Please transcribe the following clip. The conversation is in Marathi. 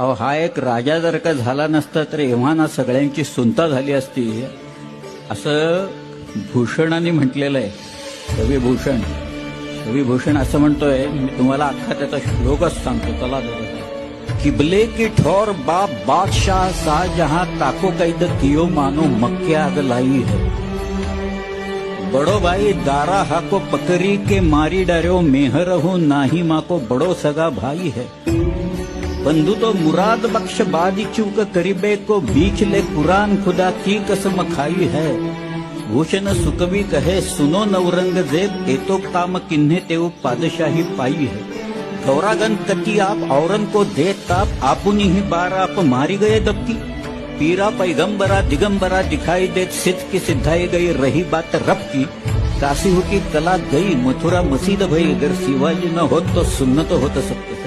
अहो हा एक राजा जर का झाला नसता तर एव्हाना सगळ्यांची सुनता झाली असती असं भूषणाने म्हटलेलं आहे. कविभूषण कविभूषण असं म्हणतोय. मी तुम्हाला अख्खा त्याचा श्लोकच सांगतो. चला किबले की ठोर बाप बादशाह शाहजहां ताको कैद कियो मानो मक्के आग लाई है. बड़ो भाई दारा हाको पकड़ी के मारी डरो मेहर हो नाही माको बड़ो सगा भाई है. बंधु तो मुराद बख्श बादी चूक करीबे को बीच ले कुरान खुदा की कसम खाई है. भूषण सुकवी कहे सुनो नवरंगजेब एतो काम किन्हे तेव पादशाही पाई है. गौरागन कती आप औरन को दे ताप आपुनी ही बार आप मारी गए दबकी. पीरा पैगंबरा दिगंबरा दिखाई देत सिद्ध की सिद्धाई गई रही बात रब की. काशी हो की कला गई मथुरा मसीद भई अगर शिवाजी न होत तो सुन्नत होत सकते.